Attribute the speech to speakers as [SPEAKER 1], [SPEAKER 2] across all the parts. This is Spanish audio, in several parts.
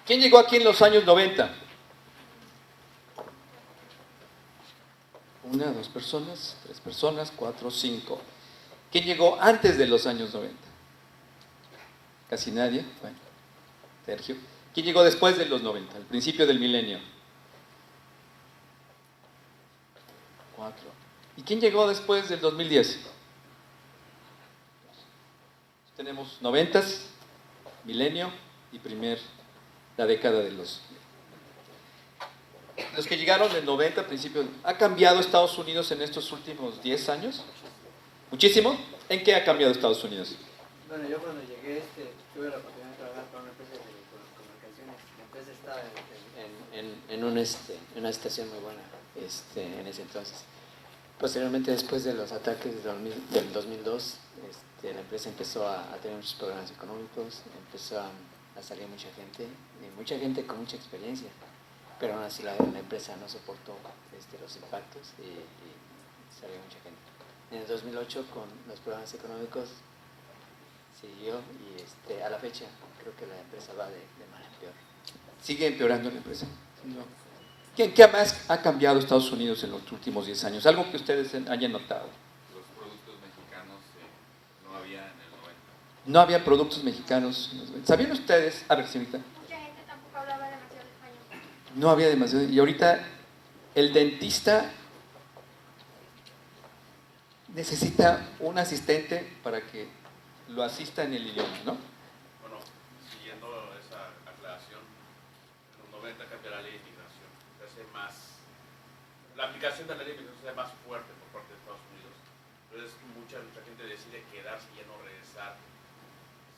[SPEAKER 1] ¿Quién llegó aquí en los años 90? Una, dos personas, tres personas, cuatro, cinco. ¿Quién llegó antes de los años 90? Casi nadie. Bueno, Sergio. ¿Quién llegó después de los 90, al principio del milenio? Cuatro. ¿Y quién llegó después del 2010? Tenemos 90, milenio y la década de los que llegaron del 90 al principio. ¿Ha cambiado Estados Unidos en estos últimos 10 años? ¿Muchísimo? ¿En qué ha cambiado Estados Unidos?
[SPEAKER 2] Bueno, yo cuando llegué tuve la oportunidad de trabajar para una empresa de telecomunicaciones. La empresa estaba en una situación muy buena en ese entonces. Posteriormente, después de los ataques del 2002, la empresa empezó a tener muchos programas económicos, empezó a salir mucha gente con mucha experiencia, pero aún así la empresa no soportó los impactos y salió mucha gente. En el 2008, con los programas económicos, siguió y a la fecha creo que la empresa va de mal en peor.
[SPEAKER 1] ¿Sigue empeorando la empresa? No. ¿Qué más ha cambiado Estados Unidos en los últimos 10 años? Algo que ustedes hayan notado.
[SPEAKER 3] Los productos mexicanos no había en el 90.
[SPEAKER 1] No había productos mexicanos. ¿Sabían ustedes? A ver, señorita.
[SPEAKER 4] Mucha gente tampoco hablaba demasiado español.
[SPEAKER 1] No había demasiado. Y ahorita el dentista necesita un asistente para que lo asista en el idioma, ¿no?
[SPEAKER 3] Bueno, siguiendo esa aclaración, en los 90 cambia la ley de inmigración. Se hace más, la aplicación de la ley de inmigración se hace más fuerte por parte de Estados Unidos. Entonces mucha gente decide quedarse y ya no regresar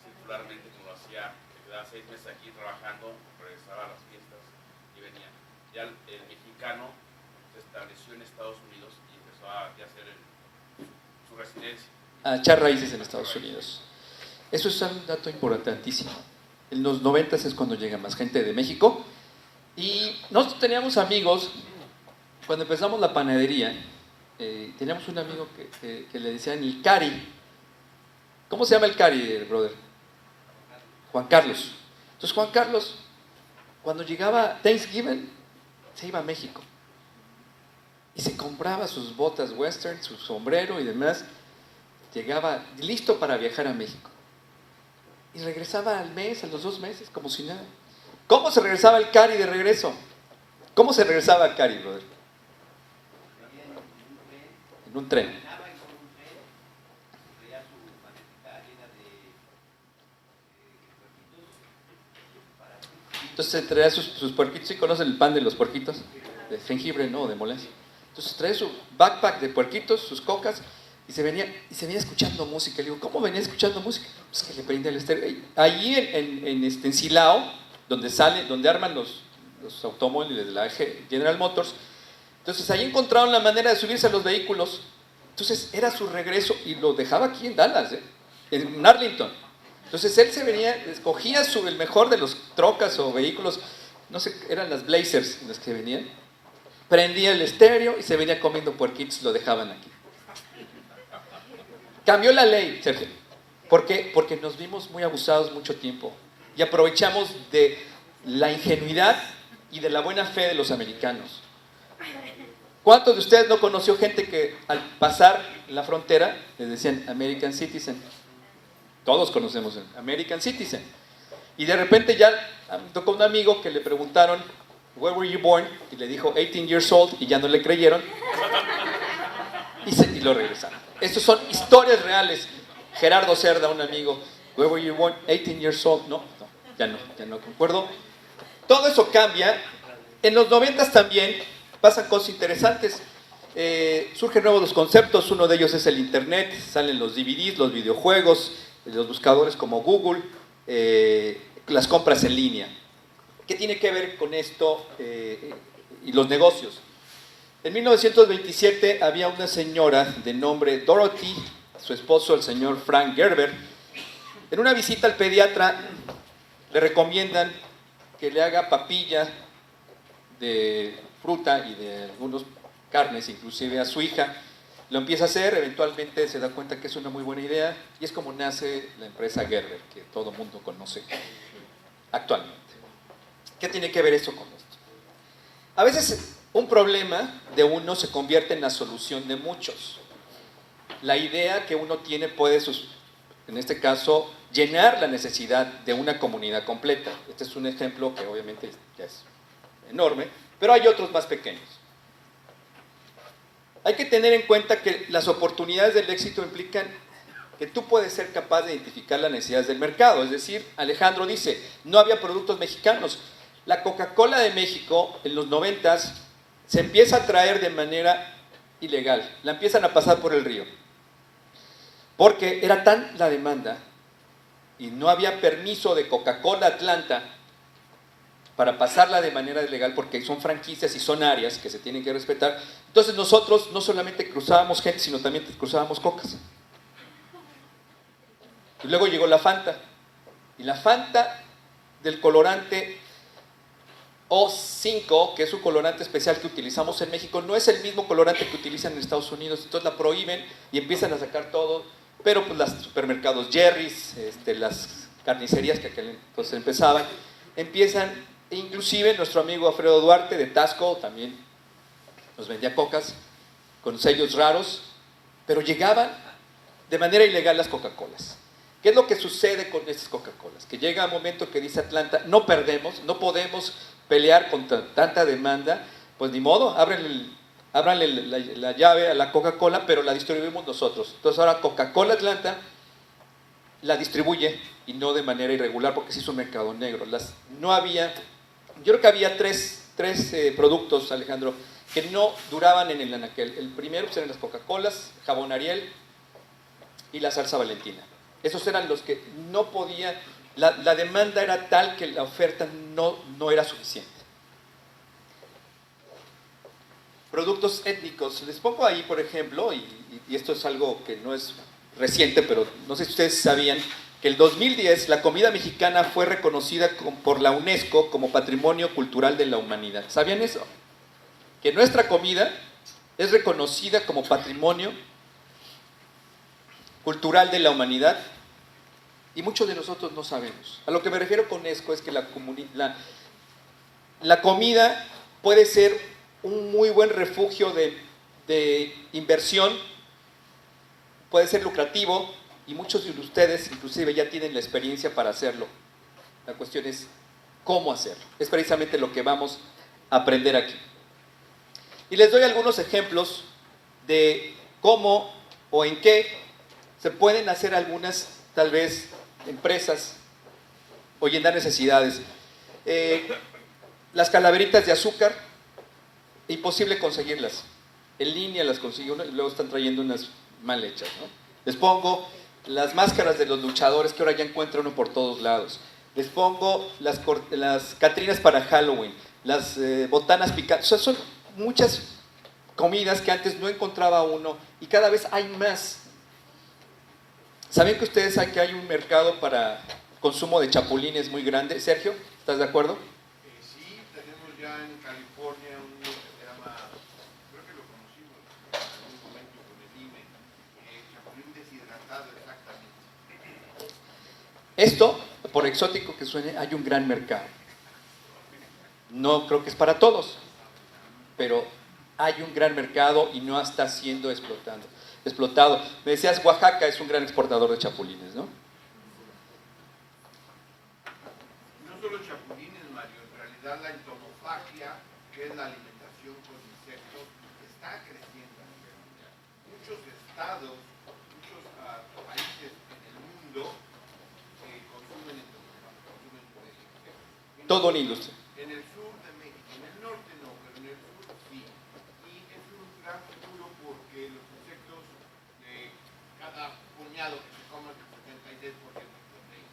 [SPEAKER 3] circularmente como lo hacía. Se quedaba 6 meses aquí trabajando, regresaba a las fiestas y venía. Ya el mexicano se estableció en Estados Unidos y empezó a hacer su residencia.
[SPEAKER 1] A echar raíces en Estados Unidos. Eso es un dato importantísimo. En los 90 es cuando llega más gente de México. Y nosotros teníamos amigos, cuando empezamos la panadería, teníamos un amigo que le decían el Cari. ¿Cómo se llama el Cari, brother? Juan Carlos. Entonces Juan Carlos, cuando llegaba Thanksgiving, se iba a México. Y se compraba sus botas western, su sombrero y demás. Llegaba listo para viajar a México. Y regresaba al mes, a los 2 meses, como si nada. ¿Cómo se regresaba el Cari de regreso? ¿Cómo se regresaba el Cari, brother? En un tren. Entonces traía sus puerquitos. ¿Sí conocen el pan de los puerquitos? De jengibre, no, de moles. Entonces traía su backpack de puerquitos, sus cocas, y se venía escuchando música. Le digo, ¿cómo venía escuchando música? Pues que le prendía el estéreo. Allí en Silao, donde arman los automóviles de la General Motors, entonces ahí encontraron la manera de subirse a los vehículos. Entonces era su regreso y lo dejaba aquí en Dallas, en Arlington. Entonces él se venía, escogía el mejor de los trocas o vehículos, no sé, eran las Blazers las que venían, prendía el estéreo y se venía comiendo puerquitos, lo dejaban aquí. Cambió la ley, Sergio. ¿Por qué? Porque nos vimos muy abusados mucho tiempo y aprovechamos de la ingenuidad y de la buena fe de los americanos. ¿Cuántos de ustedes no conoció gente que al pasar la frontera les decían American Citizen? Todos conocemos el American Citizen. Y de repente ya me tocó un amigo que le preguntaron Where were you born? Y le dijo 18 years old y ya no le creyeron y lo regresaron. Estas son historias reales. Gerardo Cerda, un amigo, Where were you born? 18 years old. No, ya no concuerdo. Todo eso cambia. En los 90 también pasan cosas interesantes. Surgen nuevos conceptos. Uno de ellos es el internet. Salen los DVDs, los videojuegos, los buscadores como Google, las compras en línea. ¿Qué tiene que ver con esto y los negocios? En 1927 había una señora de nombre Dorothy, su esposo, el señor Frank Gerber. En una visita al pediatra le recomiendan que le haga papilla de fruta y de algunas carnes, inclusive a su hija. Lo empieza a hacer, eventualmente se da cuenta que es una muy buena idea y es como nace la empresa Gerber, que todo el mundo conoce actualmente. ¿Qué tiene que ver eso con esto? A veces un problema de uno se convierte en la solución de muchos. La idea que uno tiene puede, en este caso, llenar la necesidad de una comunidad completa. Este es un ejemplo que obviamente ya es enorme, pero hay otros más pequeños. Hay que tener en cuenta que las oportunidades del éxito implican que tú puedes ser capaz de identificar las necesidades del mercado. Es decir, Alejandro dice, no había productos mexicanos. La Coca-Cola de México, en los 90s, se empieza a traer de manera ilegal. La empiezan a pasar por el río. Porque era tan la demanda y no había permiso de Coca-Cola Atlanta para pasarla de manera ilegal, porque son franquicias y son áreas que se tienen que respetar. Entonces nosotros no solamente cruzábamos gente, sino también cruzábamos cocas. Y luego llegó la Fanta. Y la Fanta del colorante O5, que es un colorante especial que utilizamos en México, no es el mismo colorante que utilizan en Estados Unidos. Entonces la prohíben y empiezan a sacar todo. Pero pues los supermercados Jerry's, las carnicerías que aquel entonces empezaban, empiezan, inclusive nuestro amigo Alfredo Duarte de Tasco también nos vendía cocas con sellos raros, pero llegaban de manera ilegal las Coca-Colas. ¿Qué es lo que sucede con estas Coca-Colas? Que llega un momento que dice Atlanta, no perdemos, no podemos pelear contra tanta demanda, pues ni modo, ábranle la llave a la Coca-Cola, pero la distribuimos nosotros. Entonces ahora Coca-Cola Atlanta la distribuye, y no de manera irregular, porque sí es un mercado negro. No había, yo creo que había tres productos, Alejandro, que no duraban en el anaquel. El primero pues, eran las Coca-Colas, jabón Ariel y la salsa Valentina. Esos eran los que no podía, la demanda era tal que la oferta no era suficiente. Productos étnicos. Les pongo ahí, por ejemplo, y esto es algo que no es reciente, pero no sé si ustedes sabían, que el 2010 la comida mexicana fue reconocida por la UNESCO como Patrimonio Cultural de la Humanidad. ¿Sabían eso? Que nuestra comida es reconocida como Patrimonio Cultural de la Humanidad, y muchos de nosotros no sabemos. A lo que me refiero con UNESCO es que la comida puede ser un muy buen refugio de inversión, puede ser lucrativo, y muchos de ustedes inclusive ya tienen la experiencia para hacerlo. La cuestión es cómo hacerlo. Es precisamente lo que vamos a aprender aquí. Y les doy algunos ejemplos de cómo o en qué se pueden hacer algunas, tal vez, empresas o llenar necesidades. Las calaveritas de azúcar, imposible conseguirlas. En línea las consigue uno y luego están trayendo unas mal hechas, ¿no? Les pongo las máscaras de los luchadores que ahora ya encuentra uno por todos lados. Les pongo las catrinas para Halloween, las botanas picantes. O sea, son muchas comidas que antes no encontraba uno y cada vez hay más. ¿Saben que ustedes saben que hay un mercado para consumo de chapulines muy grande? Sergio, ¿estás de acuerdo?
[SPEAKER 5] Sí, tenemos ya en California un que se llama, creo que lo conocimos en algún momento con el IME, chapulín deshidratado, exactamente.
[SPEAKER 1] Esto, por exótico que suene, hay un gran mercado. No creo que es para todos, pero hay un gran mercado y no está siendo explotado. Me decías, Oaxaca es un gran exportador de chapulines, ¿no?
[SPEAKER 5] No solo chapulines, Mario, en realidad la entomofagia, que es la alimentación con insectos, está creciendo a nivel mundial. Muchos estados, muchos países en el mundo consumen entomofagia, consumen insectos.
[SPEAKER 1] Todo una industria.
[SPEAKER 5] En el sur de México, en el norte no, pero en el sur sí. Y es un gran futuro porque los insectos, cada puñado que se coman, el 76% es proteína.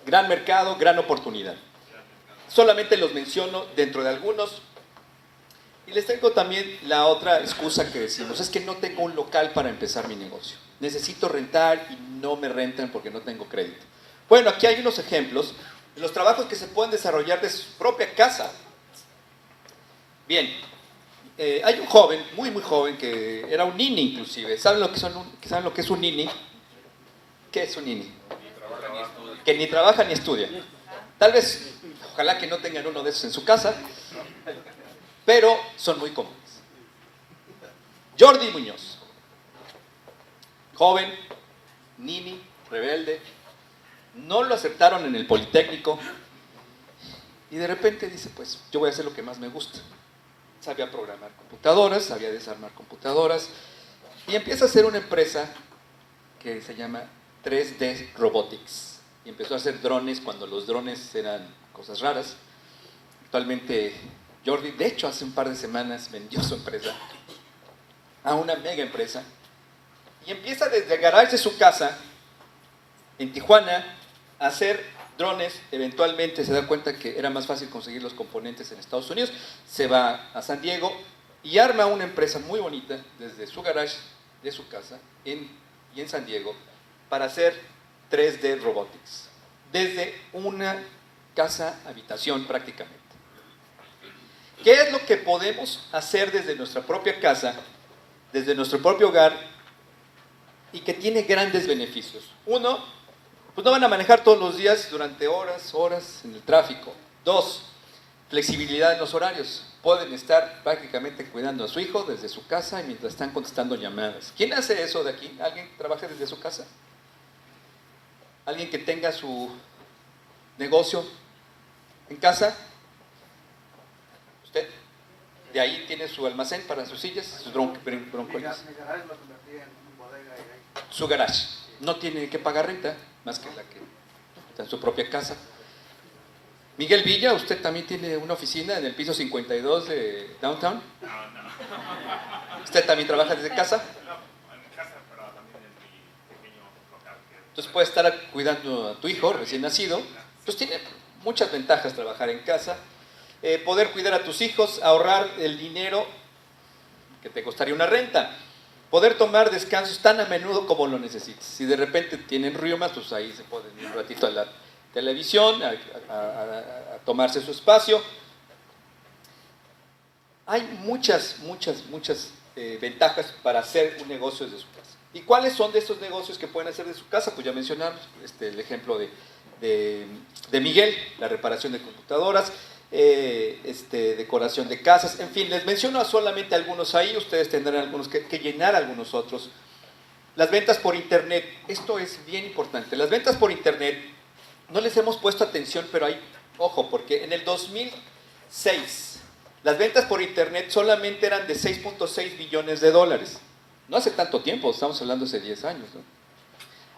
[SPEAKER 1] Gran mercado, gran oportunidad. Solamente los menciono dentro de algunos. Y les tengo también la otra excusa que decimos, es que no tengo un local para empezar mi negocio. Necesito rentar y no me rentan porque no tengo crédito. Bueno, aquí hay unos ejemplos de los trabajos que se pueden desarrollar de su propia casa. Bien, hay un joven, muy joven, que era un nini inclusive. ¿Saben lo que es un nini? ¿Qué es un nini? Que ni trabaja ni estudia. Tal vez Ojalá que no tengan uno de esos en su casa, pero son muy comunes. Jordi Muñoz, joven, nini, rebelde, no lo aceptaron en el Politécnico y de repente dice, pues yo voy a hacer lo que más me gusta. Sabía programar computadoras, sabía desarmar computadoras y empieza a hacer una empresa que se llama 3D Robotics y empezó a hacer drones cuando los drones eran cosas raras. Actualmente Jordi, de hecho hace un par de semanas vendió su empresa a una mega empresa y empieza desde el garage de su casa en Tijuana a hacer drones. Eventualmente se da cuenta que era más fácil conseguir los componentes en Estados Unidos, se va a San Diego y arma una empresa muy bonita desde su garage de su casa y en San Diego para hacer 3D Robotics desde una casa habitación prácticamente. ¿Qué es lo que podemos hacer desde nuestra propia casa, desde nuestro propio hogar y que tiene grandes beneficios? Uno, pues no van a manejar todos los días durante horas en el tráfico. Dos, flexibilidad en los horarios. Pueden estar prácticamente cuidando a su hijo desde su casa y mientras están contestando llamadas. ¿Quién hace eso de aquí? ¿Alguien que trabaje desde su casa? ¿Alguien que tenga su negocio en casa? ¿Usted? De ahí tiene su almacén para sus sillas, sus broncoles.
[SPEAKER 6] Mi garage lo convertí en bodega y ahí.
[SPEAKER 1] Su garage. No tiene que pagar renta, más que la que está en su propia casa. Miguel Villa, ¿usted también tiene una oficina en el piso 52 de Downtown?
[SPEAKER 3] No.
[SPEAKER 1] ¿Usted también trabaja desde casa?
[SPEAKER 3] En mi casa, pero también en mi pequeño local.
[SPEAKER 1] Entonces puede estar cuidando a tu hijo recién nacido. Pues tiene muchas ventajas trabajar en casa. Poder cuidar a tus hijos, ahorrar el dinero que te costaría una renta. Poder tomar descansos tan a menudo como lo necesites. Si de repente tienen riomas, pues ahí se pueden ir un ratito a la televisión, a tomarse su espacio. Hay muchas ventajas para hacer un negocio desde su casa. ¿Y cuáles son de estos negocios que pueden hacer de su casa? Pues ya mencionamos el ejemplo de Miguel, la reparación de computadoras, decoración de casas, en fin, les menciono solamente algunos ahí, ustedes tendrán algunos que llenar, algunos otros. Las ventas por internet, esto es bien importante. Las ventas por internet, no les hemos puesto atención, pero hay, ojo, porque en el 2006, las ventas por internet solamente eran de 6.6 billones de dólares. No hace tanto tiempo, estamos hablando hace 10 años, ¿no?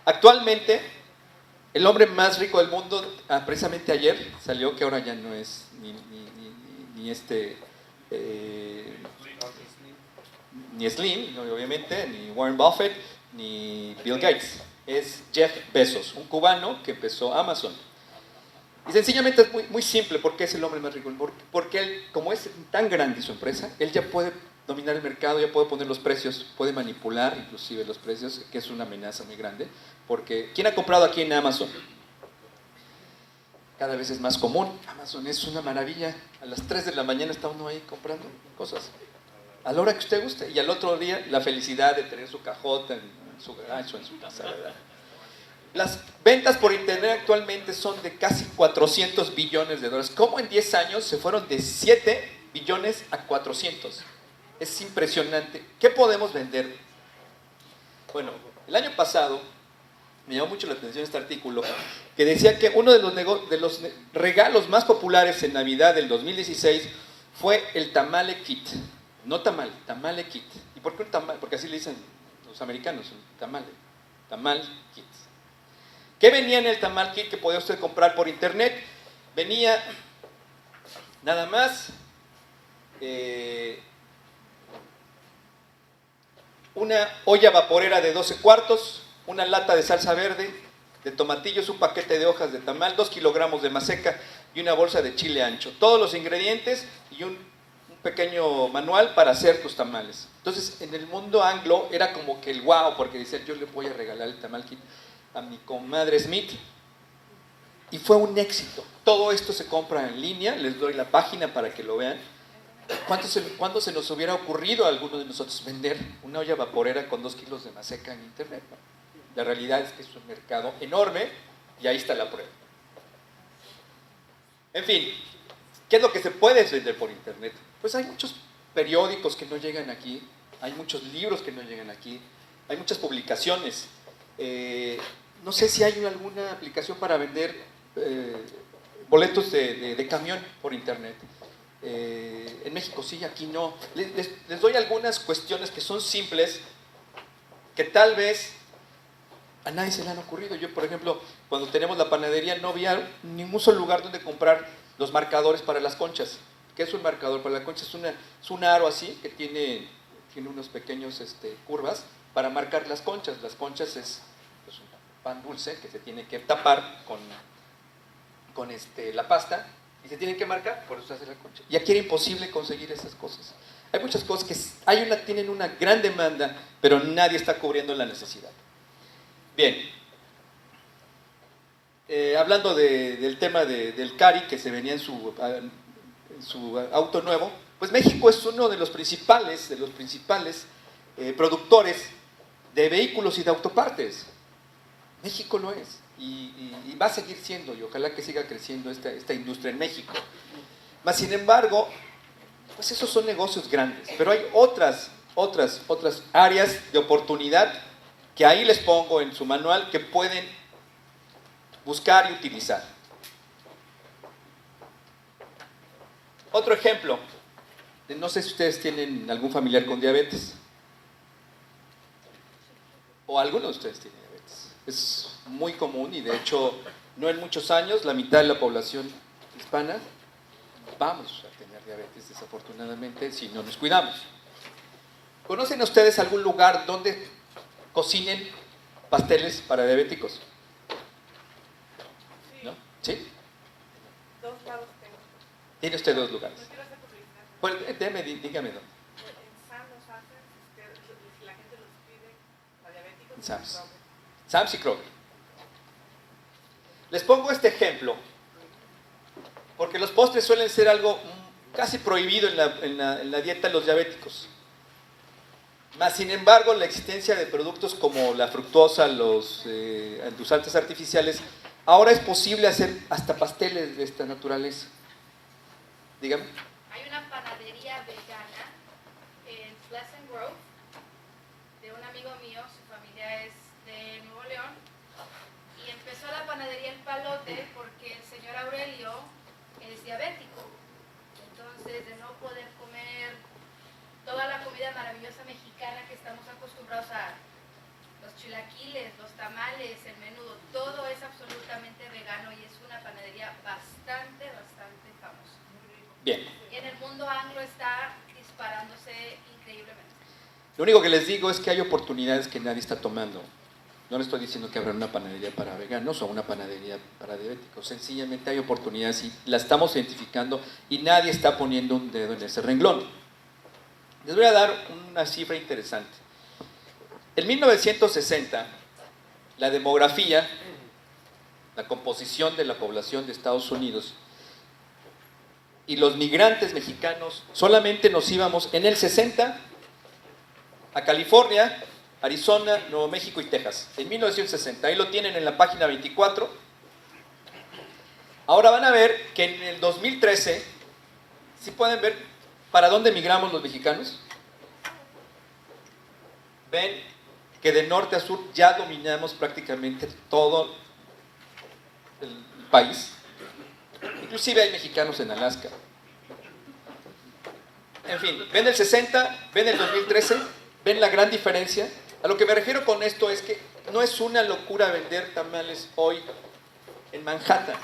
[SPEAKER 1] Actualmente, el hombre más rico del mundo, precisamente ayer salió que ahora ya no es ni Slim, obviamente, ni Warren Buffett, ni Bill Gates. Es Jeff Bezos, un cubano que empezó Amazon. Y sencillamente es muy simple, porque es el hombre más rico, porque él, como es tan grande su empresa, él ya puede dominar el mercado, ya puede poner los precios, puede manipular inclusive los precios, que es una amenaza muy grande, porque ¿quién ha comprado aquí en Amazon? Cada vez es más común. Amazon es una maravilla. A las 3 de la mañana está uno ahí comprando cosas a la hora que usted guste, y al otro día la felicidad de tener su cajota en su garage o en su casa, ¿verdad? Las ventas por internet actualmente son de casi 400 billones de dólares. ¿Cómo en 10 años se fueron de 7 billones a 400? Es impresionante. ¿Qué podemos vender? Bueno, el año pasado me llamó mucho la atención este artículo que decía que uno de los regalos más populares en Navidad del 2016 fue el tamale kit. No tamale kit. ¿Y por qué un tamal? Porque así le dicen los americanos, un tamal kit. ¿Qué venía en el tamal kit que podía usted comprar por internet? Venía nada más una olla vaporera de 12 cuartos, una lata de salsa verde, de tomatillos, un paquete de hojas de tamal, 2 kilogramos de maseca y una bolsa de chile ancho. Todos los ingredientes y un pequeño manual para hacer tus tamales. Entonces, en el mundo anglo era como que el wow, porque decían, yo le voy a regalar el tamal kit a mi comadre Smith. Y fue un éxito. Todo esto se compra en línea, les doy la página para que lo vean. ¿Cuándo se nos hubiera ocurrido a alguno de nosotros vender una olla vaporera con 2 kilos de maseca en internet? La realidad es que es un mercado enorme y ahí está la prueba. En fin, ¿qué es lo que se puede vender por internet? Pues hay muchos periódicos que no llegan aquí, hay muchos libros que no llegan aquí, hay muchas publicaciones. No sé si hay alguna aplicación para vender boletos de camión por internet. En México sí, aquí no. Les doy algunas cuestiones que son simples, que tal vez a nadie se le han ocurrido. Yo, por ejemplo, cuando tenemos la panadería no había ningún solo lugar donde comprar los marcadores para las conchas. ¿Qué es un marcador para la concha? Es un aro así que tiene unos pequeños curvas para marcar las conchas. Las conchas es pues, un pan dulce que se tiene que tapar con la pasta y se tienen que marcar, por eso se hace la concha. Y aquí era imposible conseguir esas cosas. Hay muchas cosas que tienen una gran demanda, pero nadie está cubriendo la necesidad. Bien, hablando del tema del Cari, que se venía en su auto nuevo, pues México es uno de los principales productores de vehículos y de autopartes. México lo es y va a seguir siendo, y ojalá que siga creciendo esta industria en México. Mas, sin embargo, pues esos son negocios grandes, pero hay otras áreas de oportunidad que ahí les pongo en su manual que pueden buscar y utilizar. Otro ejemplo, no sé si ustedes tienen algún familiar con diabetes, o alguno de ustedes tiene diabetes. Es muy común y de hecho no en muchos años la mitad de la población hispana vamos a tener diabetes desafortunadamente si no nos cuidamos. ¿Conocen ustedes algún lugar donde cocinen pasteles para diabéticos? ¿No? ¿Sí?
[SPEAKER 7] Dos lados tengo.
[SPEAKER 1] Tiene usted dos lugares.
[SPEAKER 7] No quiero hacer publicidad.
[SPEAKER 1] Pues, dígame dónde.
[SPEAKER 7] En Sam los hacen, si la gente los pide, para diabéticos.
[SPEAKER 1] En Sam's y Kroger. Les pongo este ejemplo porque los postres suelen ser algo casi prohibido en la dieta de los diabéticos. Mas, sin embargo, la existencia de productos como la fructosa, los endulzantes artificiales, ahora es posible hacer hasta pasteles de esta naturaleza. Dígame.
[SPEAKER 4] Hay una panadería vegana en Pleasant Grove de un amigo mío, su familia es de Nuevo León, y empezó la panadería El Palote porque el señor Aurelio es diabético. Entonces, de no poder comer toda la comida maravillosa mexicana que estamos acostumbrados a, los chilaquiles, los tamales, el menudo, todo es absolutamente vegano y es una panadería bastante famosa.
[SPEAKER 1] Bien.
[SPEAKER 4] Y en el mundo anglo está disparándose increíblemente.
[SPEAKER 1] Lo único que les digo es que hay oportunidades que nadie está tomando. No les estoy diciendo que habrá una panadería para veganos o una panadería para diabéticos. Sencillamente hay oportunidades y las estamos identificando y nadie está poniendo un dedo en ese renglón. Les voy a dar una cifra interesante. En 1960, la demografía, la composición de la población de Estados Unidos y los migrantes mexicanos, solamente nos íbamos en el 60 a California, Arizona, Nuevo México y Texas. En 1960, ahí lo tienen en la página 24. Ahora van a ver que en el 2013, ¿sí pueden ver para dónde migramos los mexicanos? Ven que de norte a sur ya dominamos prácticamente todo el país. Inclusive hay mexicanos en Alaska. En fin, ven el 60, ven el 2013, ven la gran diferencia. A lo que me refiero con esto es que no es una locura vender tamales hoy en Manhattan.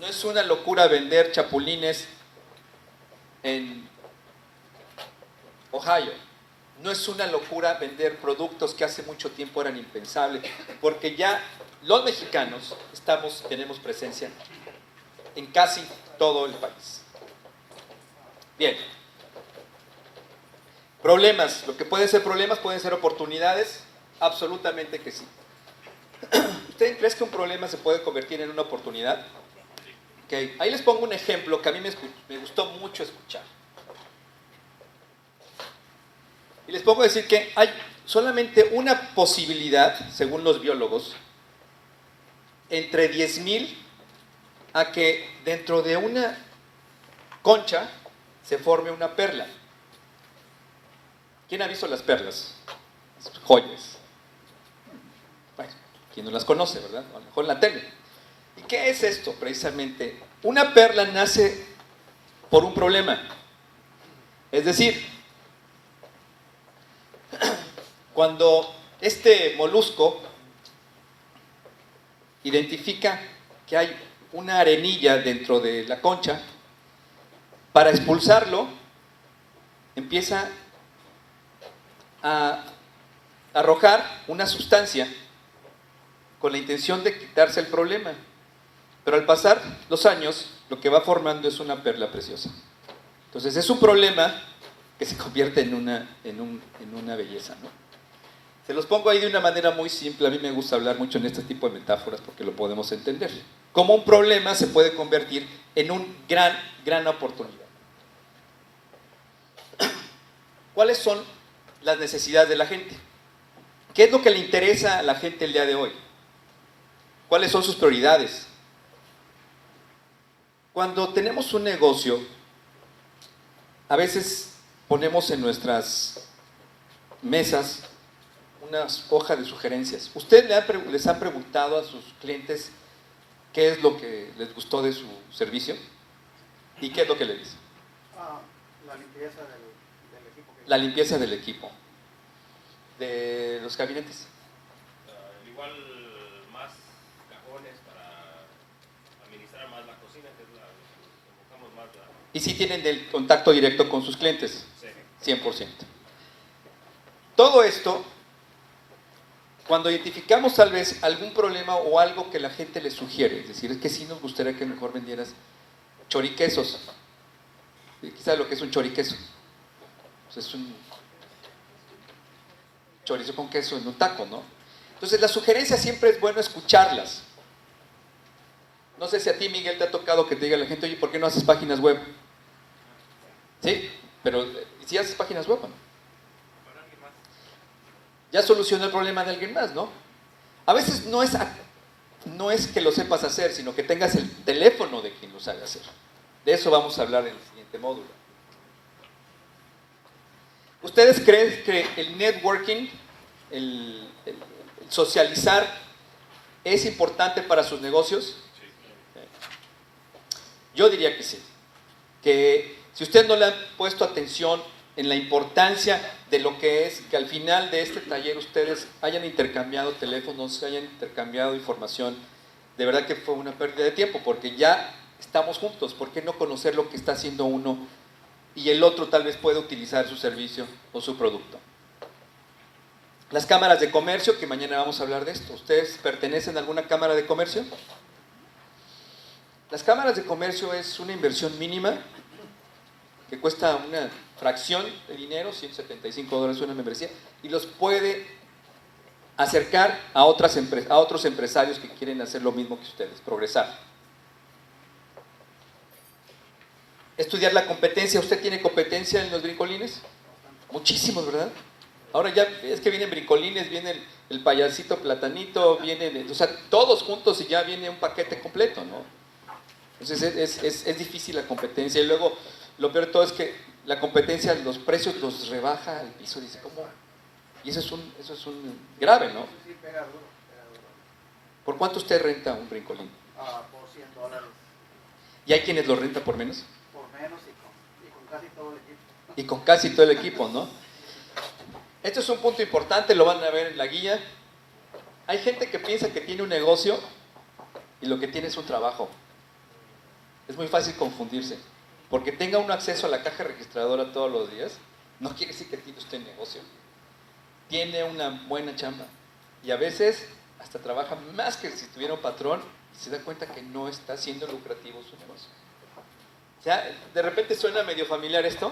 [SPEAKER 1] No es una locura vender chapulines en Ohio. No es una locura vender productos que hace mucho tiempo eran impensables, porque ya los mexicanos tenemos presencia en casi todo el país. Bien. Problemas. Lo que pueden ser problemas pueden ser oportunidades. Absolutamente que sí. ¿Ustedes creen que un problema se puede convertir en una oportunidad? Okay. Ahí les pongo un ejemplo que a mí me gustó mucho escuchar. Y les pongo a decir que hay solamente una posibilidad, según los biólogos, entre 10,000 a que dentro de una concha se forme una perla. ¿Quién ha visto las perlas? Las joyas. Bueno, ¿quién no las conoce, verdad? A lo mejor en la tele. ¿Y qué es esto precisamente? Una perla nace por un problema. Es decir, cuando este molusco identifica que hay una arenilla dentro de la concha, para expulsarlo empieza a arrojar una sustancia con la intención de quitarse el problema. Pero al pasar los años, lo que va formando es una perla preciosa. Entonces es un problema que se convierte en una belleza, ¿no? Se los pongo ahí de una manera muy simple. A mí me gusta hablar mucho en este tipo de metáforas porque lo podemos entender. Cómo un problema se puede convertir en una gran oportunidad. ¿Cuáles son las necesidades de la gente? ¿Qué es lo que le interesa a la gente el día de hoy? ¿Cuáles son sus prioridades? Cuando tenemos un negocio, a veces ponemos en nuestras mesas una hoja de sugerencias. ¿Ustedes les han preguntado a sus clientes qué es lo que les gustó de su servicio? ¿Y qué es lo que le dicen?
[SPEAKER 6] La limpieza del equipo.
[SPEAKER 1] La limpieza del equipo. De los gabinetes.
[SPEAKER 8] Igual más cajones para administrar más la cocina, que es la que enfocamos más.
[SPEAKER 1] ¿Y si tienen el contacto directo con sus clientes?
[SPEAKER 8] Sí.
[SPEAKER 1] 100%. Todo esto, cuando identificamos tal vez algún problema o algo que la gente le sugiere, es decir, es que sí nos gustaría que mejor vendieras choriquesos. ¿Sabe lo que es un choriqueso? Pues es un chorizo con queso en un taco, ¿no? Entonces las sugerencias siempre es bueno escucharlas. No sé si a ti, Miguel, te ha tocado que te diga la gente, oye, ¿por qué no haces páginas web? Sí, pero ¿sí haces páginas web o no? Ya solucionó el problema de alguien más, ¿no? A veces no es que lo sepas hacer, sino que tengas el teléfono de quien lo sabe hacer. De eso vamos a hablar en el siguiente módulo. ¿Ustedes creen que el networking, el socializar, es importante para sus negocios? Yo diría que sí. Que si ustedes no le han puesto atención en la importancia de lo que es que al final de este taller ustedes hayan intercambiado teléfonos, hayan intercambiado información, de verdad que fue una pérdida de tiempo, porque ya estamos juntos. ¿Por qué no conocer lo que está haciendo uno y el otro tal vez puede utilizar su servicio o su producto? Las cámaras de comercio, que mañana vamos a hablar de esto. ¿Ustedes pertenecen a alguna cámara de comercio? Las cámaras de comercio es una inversión mínima que cuesta una fracción de dinero, $175 una membresía, y los puede acercar a otros empresarios que quieren hacer lo mismo que ustedes, progresar. Estudiar la competencia. ¿Usted tiene competencia en los brincolines? Muchísimos, ¿verdad? Ahora ya es que vienen brincolines, viene el payasito platanito, vienen, o sea, todos juntos y ya viene un paquete completo, ¿no? Entonces es difícil la competencia. Y luego, lo peor de todo es que la competencia, los precios los rebaja al piso. Dice, ¿cómo? Y eso es un grave, ¿no?
[SPEAKER 6] Sí, pega duro, pega duro.
[SPEAKER 1] ¿Por cuánto usted renta un brincolín?
[SPEAKER 6] Por $100.
[SPEAKER 1] ¿Y hay quienes lo rentan por menos?
[SPEAKER 6] Por menos y con casi todo el equipo.
[SPEAKER 1] Y con casi todo el equipo, ¿no? Esto es un punto importante, lo van a ver en la guía. Hay gente que piensa que tiene un negocio y lo que tiene es un trabajo. Es muy fácil confundirse. Porque tenga uno acceso a la caja registradora todos los días, no quiere decir que tiene usted negocio. Tiene una buena chamba. Y a veces hasta trabaja más que si tuviera un patrón y se da cuenta que no está siendo lucrativo su negocio. O sea, de repente suena medio familiar esto.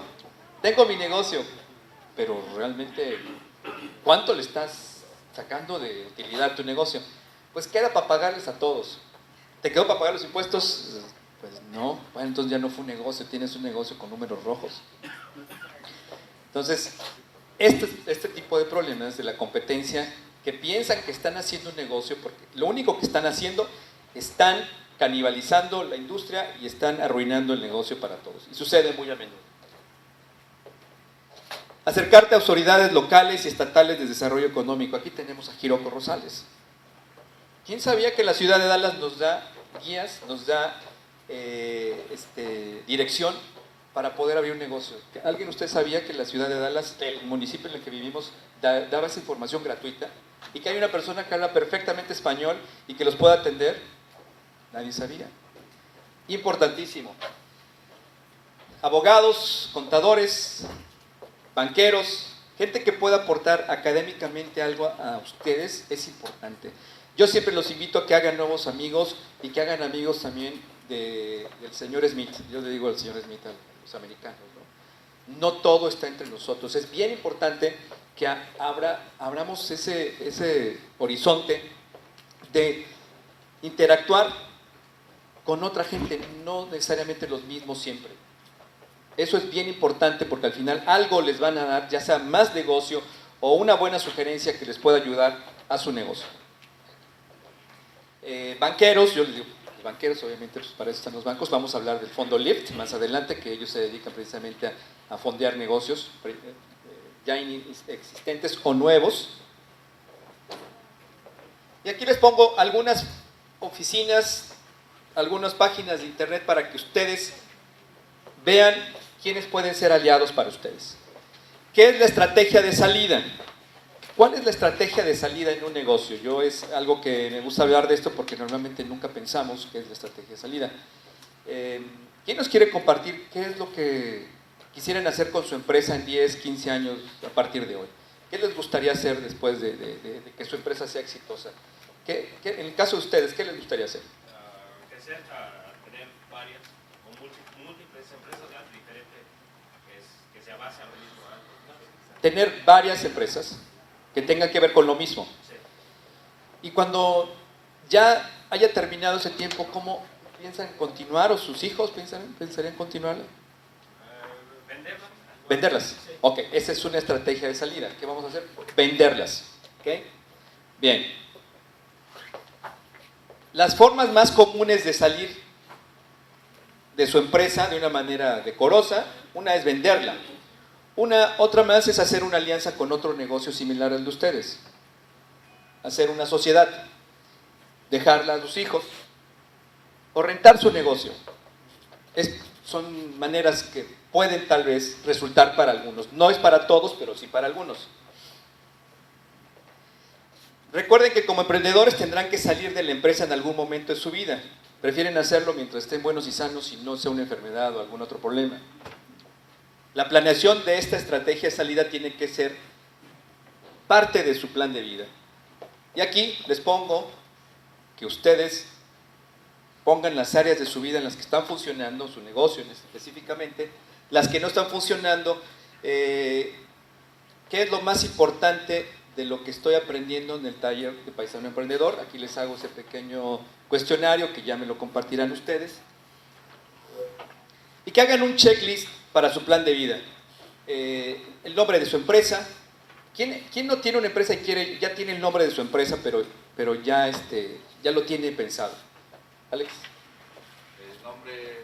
[SPEAKER 1] Tengo mi negocio, pero realmente, ¿cuánto le estás sacando de utilidad a tu negocio? Pues queda para pagarles a todos. ¿Te quedó para pagar los impuestos? Pues no. Bueno, entonces ya no fue un negocio, tienes un negocio con números rojos. Entonces, este tipo de problemas de la competencia, que piensan que están haciendo un negocio, porque lo único que están haciendo, están canibalizando la industria y están arruinando el negocio para todos. Y sucede muy a menudo. Acercarte a autoridades locales y estatales de desarrollo económico. Aquí tenemos a Hiroko Rosales. ¿Quién sabía que la ciudad de Dallas nos da guías, nos da dirección para poder abrir un negocio? ¿Alguien de ustedes sabía que la ciudad de Dallas, el municipio en el que vivimos, daba esa información gratuita? Y que hay una persona que habla perfectamente español y que los puede atender. Nadie sabía. Importantísimo. Abogados, contadores, banqueros, gente que pueda aportar académicamente algo a ustedes es importante. Yo siempre los invito a que hagan nuevos amigos y que hagan amigos también del señor Smith. Yo le digo al señor Smith a los americanos, ¿no? No todo está entre nosotros. Es bien importante que abramos ese horizonte de interactuar con otra gente, no necesariamente los mismos siempre. Eso es bien importante porque al final algo les van a dar, ya sea más negocio o una buena sugerencia que les pueda ayudar a su negocio. Banqueros, yo les digo, los banqueros obviamente pues para eso están los bancos. Vamos a hablar del fondo Lift más adelante, que ellos se dedican precisamente a fondear negocios ya existentes o nuevos. Y aquí les pongo algunas oficinas, algunas páginas de internet para que ustedes vean quiénes pueden ser aliados para ustedes. ¿Qué es la estrategia de salida? ¿Cuál es la estrategia de salida en un negocio? Yo es algo que me gusta hablar de esto porque normalmente nunca pensamos qué es la estrategia de salida. ¿Quién nos quiere compartir qué es lo que quisieran hacer con su empresa en 10, 15 años a partir de hoy? ¿Qué les gustaría hacer después de que su empresa sea exitosa? En el caso de ustedes, ¿qué les gustaría hacer?
[SPEAKER 8] Crecer a tener varias o múltiples empresas diferentes que se avancen al mismo.
[SPEAKER 1] Tener varias empresas que tengan que ver con lo mismo.
[SPEAKER 8] Sí.
[SPEAKER 1] Y cuando ya haya terminado ese tiempo, ¿cómo piensan continuar? ¿O sus hijos pensarían continuar?
[SPEAKER 8] Venderlas.
[SPEAKER 1] Venderlas.
[SPEAKER 8] Sí.
[SPEAKER 1] Ok, esa es una estrategia de salida. ¿Qué vamos a hacer? Venderlas. ¿Ok? Bien. Las formas más comunes de salir de su empresa de una manera decorosa, una es venderla. Otra más es hacer una alianza con otro negocio similar al de ustedes. Hacer una sociedad. Dejarla a sus hijos. O rentar su negocio. Son maneras que pueden tal vez resultar para algunos. No es para todos, pero sí para algunos. Recuerden que como emprendedores tendrán que salir de la empresa en algún momento de su vida. Prefieren hacerlo mientras estén buenos y sanos y no sea una enfermedad o algún otro problema. La planeación de esta estrategia de salida tiene que ser parte de su plan de vida. Y aquí les pongo que ustedes pongan las áreas de su vida en las que están funcionando, su negocio específicamente, las que no están funcionando, qué es lo más importante de lo que estoy aprendiendo en el taller de Paisano Emprendedor. Aquí les hago ese pequeño cuestionario que ya me lo compartirán ustedes. Y que hagan un checklist para su plan de vida. El nombre de su empresa. ¿Quién no tiene una empresa y ya tiene el nombre de su empresa, pero ya lo tiene pensado? Alex.
[SPEAKER 9] El nombre es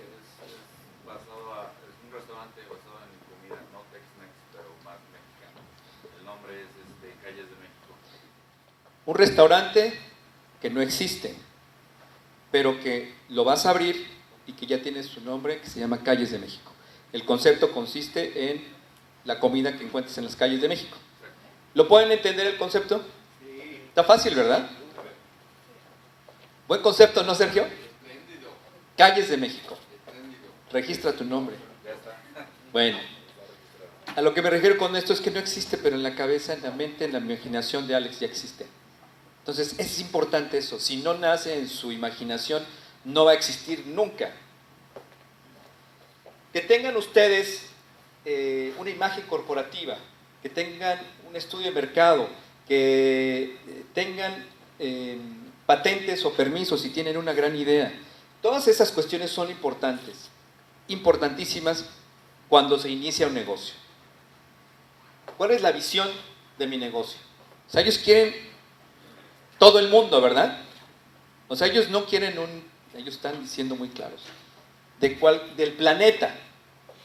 [SPEAKER 9] un restaurante basado en comida, no Tex-Mex, pero más mexicano. El nombre es Calles de México.
[SPEAKER 1] Un restaurante que no existe, pero que lo vas a abrir y que ya tiene su nombre, que se llama Calles de México. El concepto consiste en la comida que encuentres en las calles de México. ¿Lo pueden entender el concepto?
[SPEAKER 5] Sí.
[SPEAKER 1] Está fácil, ¿verdad? Buen concepto, ¿no, Sergio?
[SPEAKER 5] Espléndido.
[SPEAKER 1] Calles de México.
[SPEAKER 5] Espléndido.
[SPEAKER 1] Registra tu nombre.
[SPEAKER 9] Ya está.
[SPEAKER 1] Bueno, a lo que me refiero con esto es que no existe, pero en la cabeza, en la mente, en la imaginación de Alex ya existe. Entonces, es importante eso. Si no nace en su imaginación, no va a existir nunca. Que tengan ustedes una imagen corporativa, que tengan un estudio de mercado, que tengan patentes o permisos si tienen una gran idea. Todas esas cuestiones son importantes, importantísimas cuando se inicia un negocio. ¿Cuál es la visión de mi negocio? O sea, ellos quieren todo el mundo, ¿verdad? O sea, ellos no quieren Ellos están diciendo muy claros. Del planeta,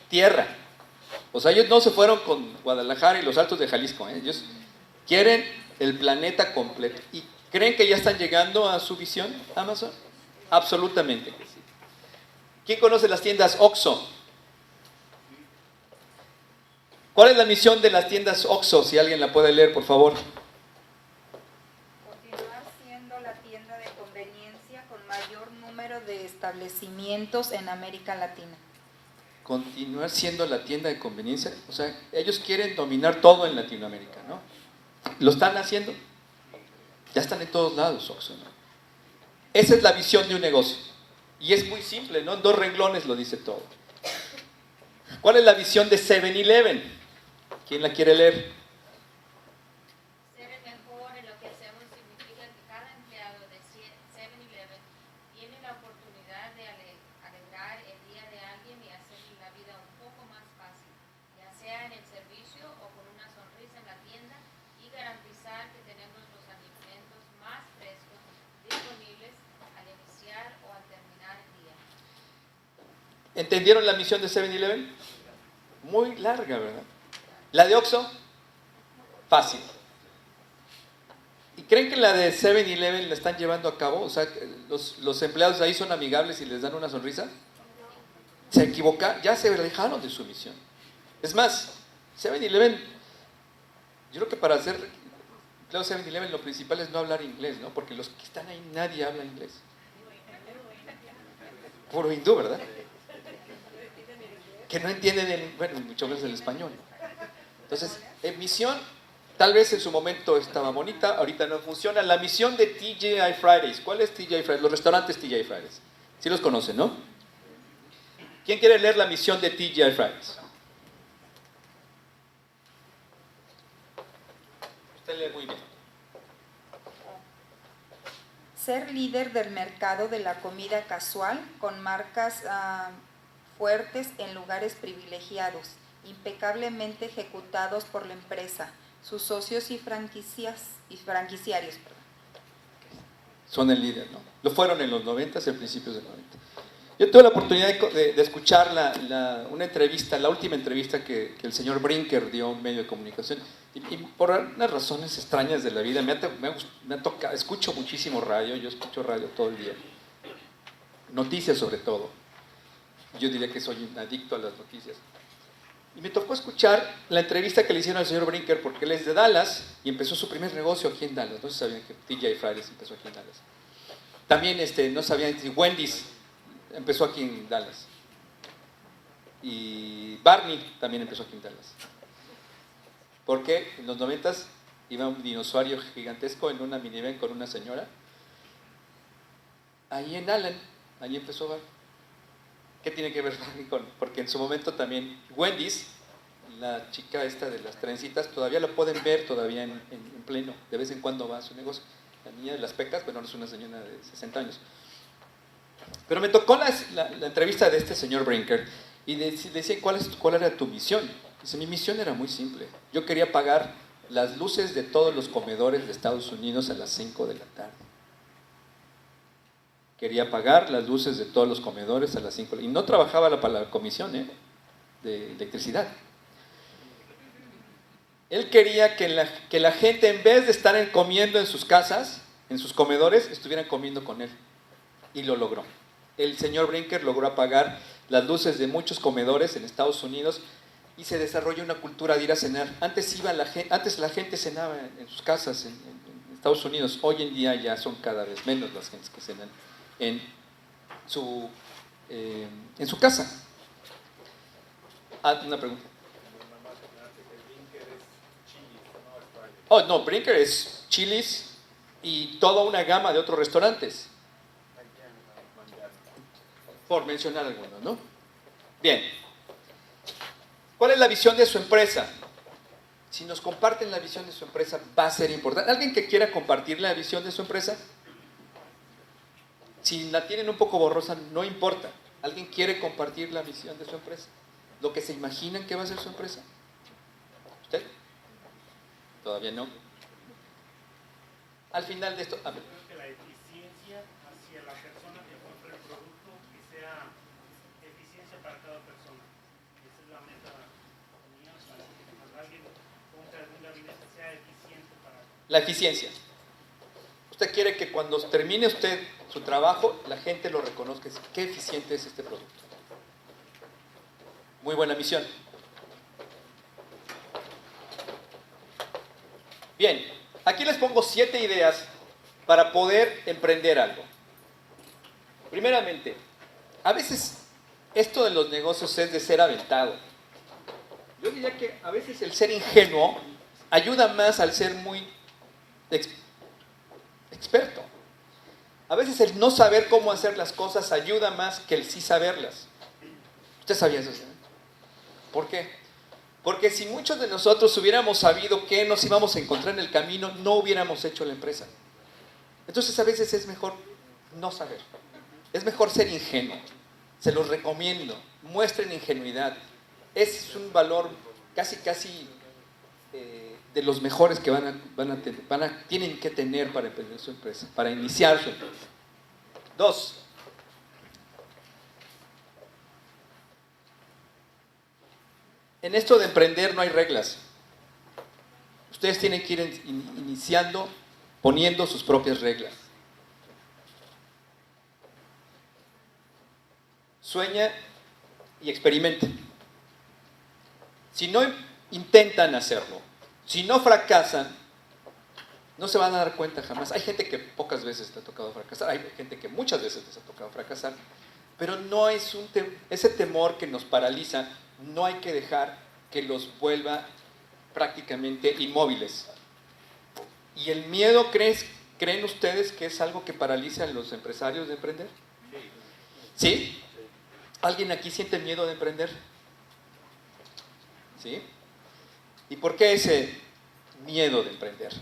[SPEAKER 1] Tierra. O sea, ellos no se fueron con Guadalajara y los Altos de Jalisco. Ellos quieren el planeta completo. ¿Y creen que ya están llegando a su visión, Amazon? Absolutamente que sí. ¿Quién conoce las tiendas OXXO? ¿Cuál es la misión de las tiendas OXXO? Si alguien la puede leer, por favor.
[SPEAKER 10] Continuar siendo la tienda de conveniencia con mayor número de establecimientos en América Latina.
[SPEAKER 1] Continuar siendo la tienda de conveniencia. O sea, ellos quieren dominar todo en Latinoamérica, ¿no? ¿Lo están haciendo? Ya están en todos lados, OXXO, ¿no? Esa es la visión de un negocio. Y es muy simple, ¿no? En 2 renglones lo dice todo. ¿Cuál es la visión de 7-Eleven? ¿Quién la quiere leer?
[SPEAKER 4] Ser el mejor en lo que hacemos significa que cada empleado de 7-Eleven tiene la oportunidad de alegrar el día de alguien y hacerle la vida un poco más fácil, ya sea en el servicio o con una sonrisa en la tienda, y garantizar que tenemos los alimentos más frescos disponibles al iniciar o al terminar el día.
[SPEAKER 1] ¿Entendieron la misión de 7-Eleven? Muy larga, ¿verdad? ¿La de OXXO? Fácil. ¿Y creen que la de 7-Eleven la están llevando a cabo? O sea, los empleados ahí son amigables y les dan una sonrisa. Se equivocaron, ya se alejaron de su misión. Es más, 7-Eleven, yo creo que para ser empleado de 7-Eleven lo principal es no hablar inglés, ¿no? Porque los que están ahí nadie habla inglés. Puro hindú, ¿verdad? Que no entienden, bueno, mucho menos el español. Entonces, misión, tal vez en su momento estaba bonita, ahorita no funciona. La misión de TGI Fridays. ¿Cuál es TGI Fridays? Los restaurantes TGI Fridays. Sí los conocen, ¿no? ¿Quién quiere leer la misión de TGI Fridays? Usted lee muy bien.
[SPEAKER 10] Ser líder del mercado de la comida casual con marcas fuertes en lugares privilegiados, impecablemente ejecutados por la empresa, sus socios y franquiciarios.
[SPEAKER 1] Son el líder, ¿no? Lo fueron en los 90, en principios del 90. Yo tuve la oportunidad de escuchar una entrevista, la última entrevista que el señor Brinker dio a un medio de comunicación, y por unas razones extrañas de la vida, me ha tocado, escucho muchísimo radio, yo escucho radio todo el día, noticias sobre todo. Yo diría que soy un adicto a las noticias. Y me tocó escuchar la entrevista que le hicieron al señor Brinker, porque él es de Dallas y empezó su primer negocio aquí en Dallas. No se sabían que TGI Fridays empezó aquí en Dallas. También no sabían si Wendy's empezó aquí en Dallas. Y Barney también empezó aquí en Dallas. Porque en los 90s iba un dinosaurio gigantesco en una minivan con una señora. Ahí en Allen, ahí empezó Barney. ¿Qué tiene que ver Barney con? Porque en su momento también Wendy's, la chica esta de las trencitas, todavía la pueden ver todavía en pleno. De vez en cuando va a su negocio. La niña de las pecas, bueno, no es una señora de 60 años. Pero me tocó la entrevista de este señor Brinker y decía, ¿cuál era tu misión? Dice, mi misión era muy simple. Yo quería apagar las luces de todos los comedores de Estados Unidos a las 5 de la tarde. Quería apagar las luces de todos los comedores a las 5. Y no trabajaba para la comisión de electricidad. Él quería que la gente, en vez de estar comiendo en sus casas, en sus comedores, estuvieran comiendo con él. Y lo logró. El señor Brinker logró apagar las luces de muchos comedores en Estados Unidos y se desarrolló una cultura de ir a cenar. Antes la gente cenaba en sus casas en Estados Unidos. Hoy en día ya son cada vez menos las gentes que cenan en su casa. Una pregunta. Oh, no, Brinker es Chili's y toda una gama de otros restaurantes. Por mencionar algunos, ¿no? Bien. ¿Cuál es la visión de su empresa? Si nos comparten la visión de su empresa, va a ser importante. ¿Alguien que quiera compartir la visión de su empresa? Si la tienen un poco borrosa, no importa. ¿Alguien quiere compartir la visión de su empresa? ¿Lo que se imaginan que va a ser su empresa? ¿Usted? Todavía no. Al final de esto... A ver.
[SPEAKER 11] Creo que la eficiencia hacia la persona que fue
[SPEAKER 1] La eficiencia. Usted quiere que cuando termine usted su trabajo, la gente lo reconozca. Qué eficiente es este producto. Muy buena misión. Bien, aquí les pongo 7 ideas para poder emprender algo. Primeramente, a veces esto de los negocios es de ser aventado. Yo diría que a veces el ser ingenuo ayuda más al ser muy experto. A veces el no saber cómo hacer las cosas ayuda más que el sí saberlas. ¿Usted sabía eso? ¿Por qué? Porque si muchos de nosotros hubiéramos sabido qué nos íbamos a encontrar en el camino, no hubiéramos hecho la empresa. Entonces a veces es mejor no saber. Es mejor ser ingenuo. Se los recomiendo. Muestren ingenuidad. Es un valor casi de los mejores que tienen que tener para emprender su empresa, para iniciar su empresa. 2. En esto de emprender no hay reglas. Ustedes tienen que ir iniciando, poniendo sus propias reglas. Sueña y experimenten. Si no intentan hacerlo, si no fracasan, no se van a dar cuenta jamás. Hay gente que pocas veces les ha tocado fracasar, hay gente que muchas veces les ha tocado fracasar, pero no es ese temor que nos paraliza, no hay que dejar que los vuelva prácticamente inmóviles. ¿Y el miedo creen ustedes que es algo que paraliza a los empresarios de emprender? ¿Sí? ¿Alguien aquí siente miedo de emprender? ¿Sí? ¿Y por qué ese miedo de emprender?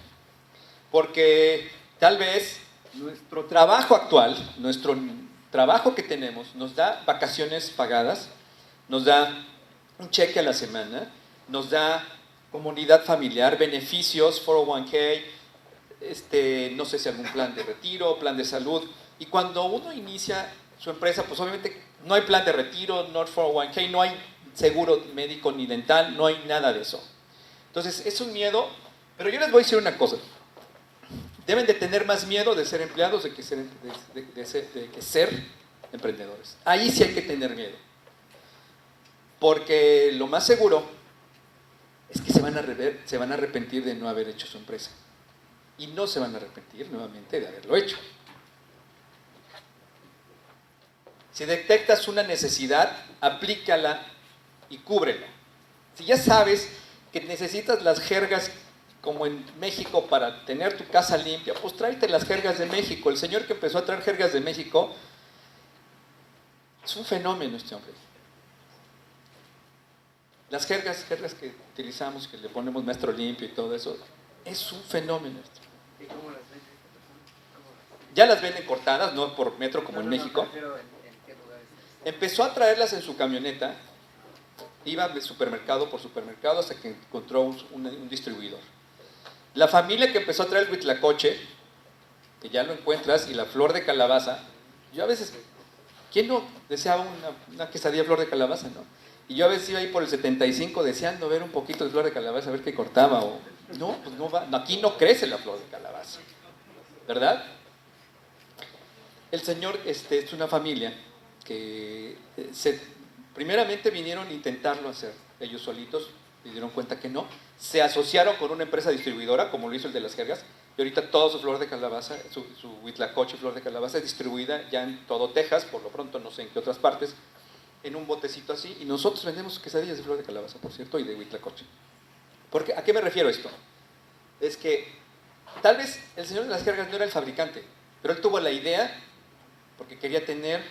[SPEAKER 1] Porque tal vez nuestro trabajo actual, nuestro trabajo que tenemos, nos da vacaciones pagadas, nos da un cheque a la semana, nos da comunidad familiar, beneficios, 401k, no sé si algún plan de retiro, plan de salud. Y cuando uno inicia su empresa, pues obviamente no hay plan de retiro, no hay 401k, no hay seguro médico ni dental, no hay nada de eso. Entonces es un miedo, pero yo les voy a decir una cosa. Deben de tener más miedo de ser empleados de que ser emprendedores. Ahí sí hay que tener miedo. Porque lo más seguro es que se van a arrepentir de no haber hecho su empresa. Y no se van a arrepentir nuevamente de haberlo hecho. Si detectas una necesidad, aplícala y cúbrela. Si ya sabes que necesitas las jergas como en México para tener tu casa limpia, pues tráete las jergas de México. El señor que empezó a traer jergas de México es un fenómeno, este hombre. Las jergas que utilizamos, que le ponemos maestro limpio y todo eso, es un fenómeno.
[SPEAKER 6] ¿Y cómo las venden?
[SPEAKER 1] Ya las venden cortadas, no por metro como en México.
[SPEAKER 6] Pero ¿en qué lugares?
[SPEAKER 1] Empezó a traerlas en su camioneta, iba de supermercado por supermercado hasta que encontró un distribuidor. La familia que empezó a traer el huitlacoche, que ya lo encuentras, y la flor de calabaza, yo a veces, ¿quién no deseaba una quesadilla de flor de calabaza, no? Y yo a veces iba ahí por el 75 deseando ver un poquito de flor de calabaza, a ver qué cortaba, o no, pues no va, aquí no crece la flor de calabaza, ¿verdad? El señor es una familia que primeramente vinieron a intentarlo hacer ellos solitos, se dieron cuenta que no, se asociaron con una empresa distribuidora, como lo hizo el de las jergas, y ahorita toda su flor de calabaza, su huitlacoche flor de calabaza es distribuida ya en todo Texas, por lo pronto no sé en qué otras partes, en un botecito así, y nosotros vendemos quesadillas de flor de calabaza, por cierto, y de huitlacoche. Porque, ¿a qué me refiero esto? Es que tal vez el señor de las jergas no era el fabricante, pero él tuvo la idea porque quería tener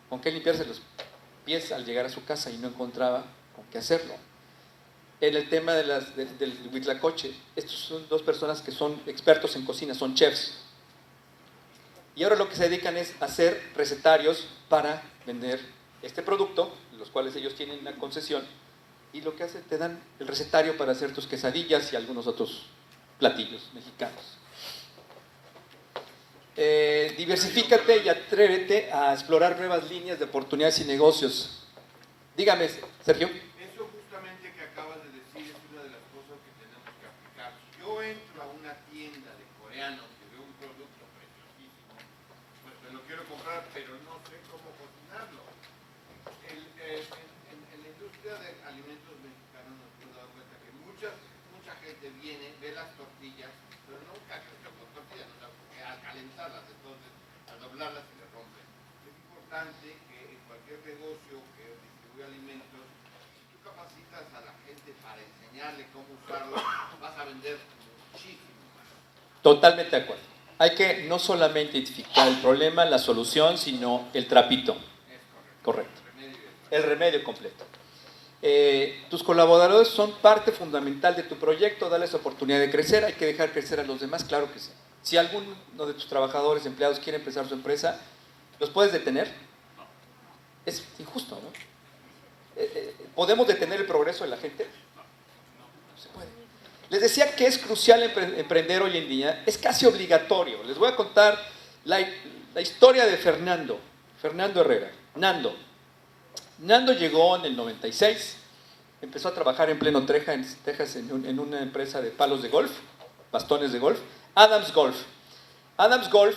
[SPEAKER 1] con qué limpiarse los pies al llegar a su casa y no encontraba con qué hacerlo. En el tema del huitlacoche, estos son dos personas que son expertos en cocina, son chefs. Y ahora lo que se dedican es a hacer recetarios para vender este producto, los cuales ellos tienen una concesión, y lo que hacen, te dan el recetario para hacer tus quesadillas y algunos otros platillos mexicanos. Diversifícate y atrévete a explorar nuevas líneas de oportunidades y negocios. Dígame, Sergio.
[SPEAKER 5] Eso justamente que acabas de decir es una de las cosas que tenemos que aplicar. Si yo entro a gente viene, ve las tortillas, pero nunca creció con tortillas, ¿no? Porque al calentarlas, entonces, al doblarlas se le rompen. Es importante que en cualquier negocio que distribuye alimentos, si tú capacitas a la gente para enseñarle cómo usarlo, vas a vender muchísimo más.
[SPEAKER 1] Totalmente de acuerdo. Hay que no solamente identificar el problema, la solución, sino el trapito.
[SPEAKER 5] Es
[SPEAKER 1] Correcto.
[SPEAKER 5] correcto.
[SPEAKER 1] El remedio completo. Tus colaboradores son parte fundamental de tu proyecto, darles oportunidad de crecer, hay que dejar crecer a los demás, claro que sí. Si alguno de tus trabajadores, empleados quiere empezar su empresa, ¿los puedes detener? Es injusto, ¿no? ¿Podemos detener el progreso de la gente? No se puede. Les decía que es crucial emprender hoy en día, es casi obligatorio. Les voy a contar la historia de Fernando Herrera, Nando. Nando llegó en el 96, empezó a trabajar en pleno Texas en una empresa de palos de golf, bastones de golf, Adams Golf. Adams Golf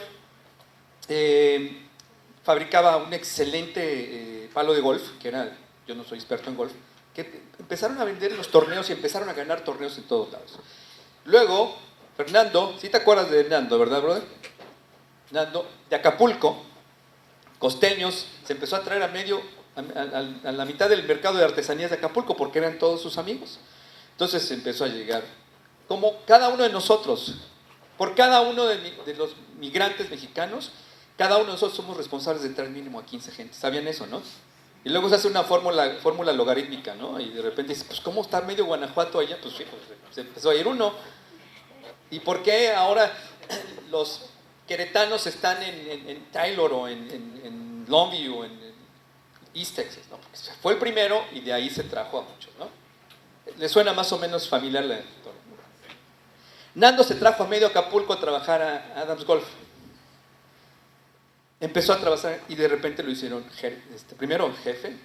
[SPEAKER 1] fabricaba un excelente palo de golf, que era, yo no soy experto en golf, que empezaron a vender en los torneos y empezaron a ganar torneos en todos lados. Luego, Fernando, ¿sí te acuerdas de Nando, verdad, brother? Nando, de Acapulco, costeños, se empezó a traer a la mitad del mercado de artesanías de Acapulco porque eran todos sus amigos. Entonces empezó a llegar, como cada uno de nosotros, por cada uno de los migrantes mexicanos, cada uno de nosotros somos responsables de traer mínimo a 15 gente. ¿Sabían eso, no? Y luego se hace una fórmula logarítmica, ¿no? Y de repente dices, pues ¿cómo está medio Guanajuato allá? Pues sí, pues, se empezó a ir uno. ¿Y por qué ahora los queretanos están en Taylor o en Longview o en East Texas? ¿No? Porque fue el primero y de ahí se trajo a muchos, ¿no? ¿Le suena más o menos familiar la historia? Nando se trajo a medio Acapulco a trabajar a Adams Golf. Empezó a trabajar y de repente lo hicieron primero jefe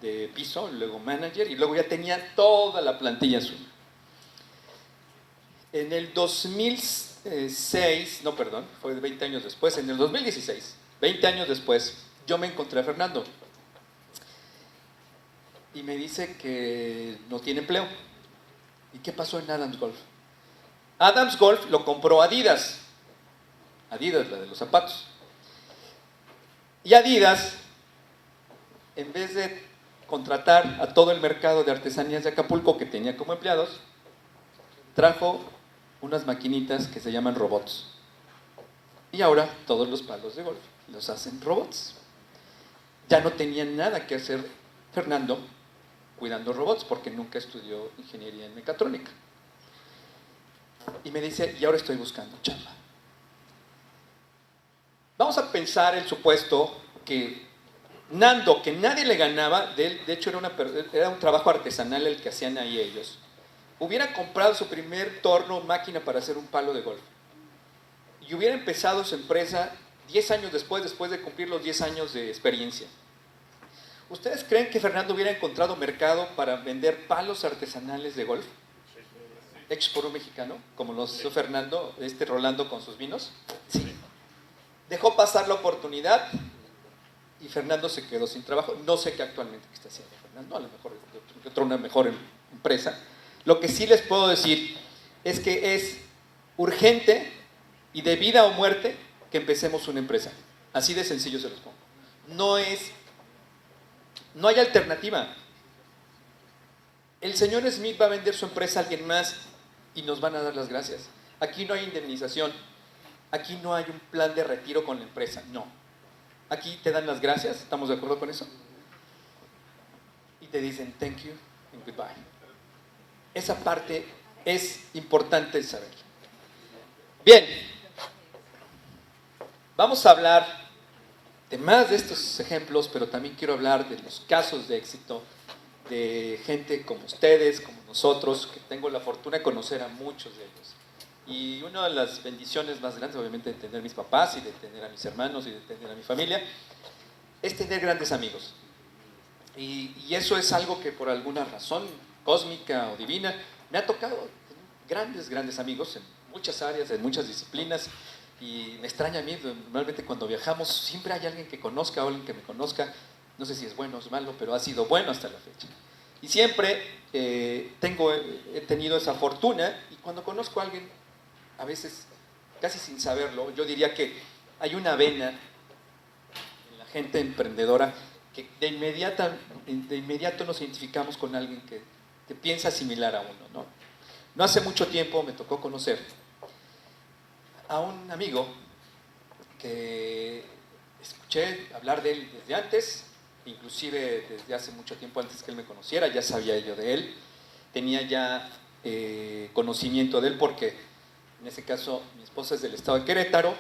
[SPEAKER 1] de piso, luego manager y luego ya tenía toda la plantilla suya. En el 2006, no, perdón, fue 20 años después, en el 2016, 20 años después, yo me encontré a Fernando y me dice que no tiene empleo. ¿Y qué pasó en Adams Golf? Adams Golf lo compró Adidas, la de los zapatos. Y Adidas, en vez de contratar a todo el mercado de artesanías de Acapulco que tenía como empleados, trajo unas maquinitas que se llaman robots. Y ahora todos los palos de golf los hacen robots. Ya no tenía nada que hacer Fernando cuidando robots porque nunca estudió ingeniería en mecatrónica. Y me dice, y ahora estoy buscando chamba. Vamos a pensar el supuesto que Nando, que nadie le ganaba, de hecho era un trabajo artesanal el que hacían ahí ellos, hubiera comprado su primer torno, máquina para hacer un palo de golf, y hubiera empezado su empresa 10 años después de cumplir los 10 años de experiencia. ¿Ustedes creen que Fernando hubiera encontrado mercado para vender palos artesanales de golf? Hechos por un mexicano, como los hizo Fernando, Rolando con sus vinos. Sí. Dejó pasar la oportunidad y Fernando se quedó sin trabajo. No sé qué actualmente está haciendo Fernando, a lo mejor encontró una mejor empresa. Lo que sí les puedo decir es que es urgente y de vida o muerte que empecemos una empresa. Así de sencillo se los pongo. No hay alternativa. El señor Smith va a vender su empresa a alguien más y nos van a dar las gracias. Aquí no hay indemnización. Aquí no hay un plan de retiro con la empresa, no. Aquí te dan las gracias, ¿estamos de acuerdo con eso? Y te dicen thank you and goodbye. Esa parte es importante saber. Bien, vamos a hablar de más de estos ejemplos, pero también quiero hablar de los casos de éxito de gente como ustedes, como nosotros, que tengo la fortuna de conocer a muchos de ellos. Y una de las bendiciones más grandes, obviamente, de tener mis papás y de tener a mis hermanos y de tener a mi familia, es tener grandes amigos. Y eso es algo que por alguna razón cósmica o divina me ha tocado tener grandes amigos en muchas áreas, en muchas disciplinas. Y me extraña a mí, normalmente cuando viajamos siempre hay alguien que conozca o alguien que me conozca. No sé si es bueno o es malo, pero ha sido bueno hasta la fecha. Y siempre he tenido esa fortuna, y cuando conozco a alguien, a veces casi sin saberlo, yo diría que hay una vena en la gente emprendedora que de inmediato nos identificamos con alguien que piensa similar a uno, ¿no? No hace mucho tiempo me tocó conocer a un amigo que escuché hablar de él desde antes, inclusive desde hace mucho tiempo antes que él me conociera, ya sabía yo de él, tenía ya conocimiento de él porque en ese caso mi esposa es del estado de Querétaro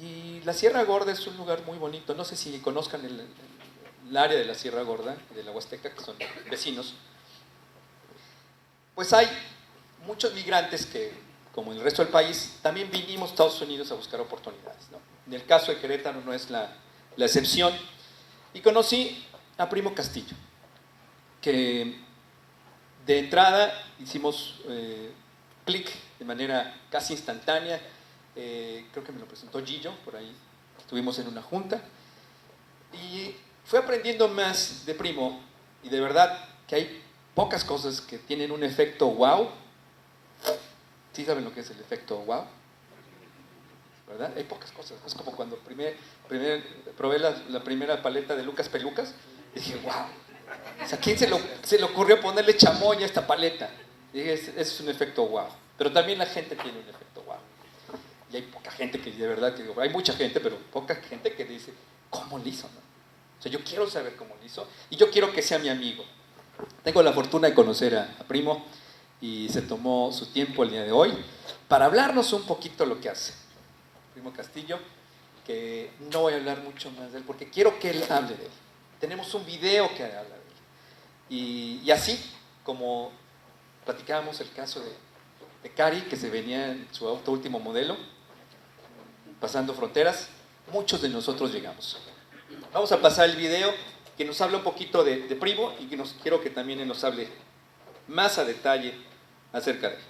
[SPEAKER 1] y la Sierra Gorda es un lugar muy bonito, no sé si conozcan el área de la Sierra Gorda, de la Huasteca, que son vecinos. Pues hay muchos migrantes que, como el resto del país, también vinimos a Estados Unidos a buscar oportunidades, ¿no? En el caso de Querétaro no es la excepción. Y conocí a Primo Castillo, que de entrada hicimos clic de manera casi instantánea. Creo que me lo presentó Gillo, por ahí estuvimos en una junta. Y fui aprendiendo más de Primo, y de verdad que hay pocas cosas que tienen un efecto wow. ¿Sí saben lo que es el efecto wow? ¿Verdad? Hay pocas cosas. Es como cuando probé la primera paleta de Lucas Pelucas y dije, wow. O sea, ¿quién se le ocurrió ponerle chamoy a esta paleta? Y dije, ese es un efecto wow. Pero también la gente tiene un efecto wow. Y hay poca gente que, de verdad, que digo, hay mucha gente, pero poca gente que dice, ¿cómo lo hizo? ¿No? O sea, yo quiero saber cómo lo hizo y yo quiero que sea mi amigo. Tengo la fortuna de conocer a Primo y se tomó su tiempo el día de hoy para hablarnos un poquito lo que hace. Primo Castillo, que no voy a hablar mucho más de él porque quiero que él hable de él. Tenemos un video que habla de él. Y así como platicábamos el caso de Cari, que se venía en su auto último modelo, pasando fronteras, muchos de nosotros llegamos. Vamos a pasar el video que nos habla un poquito de Primo y que quiero que también él nos hable más a detalle acerca de él.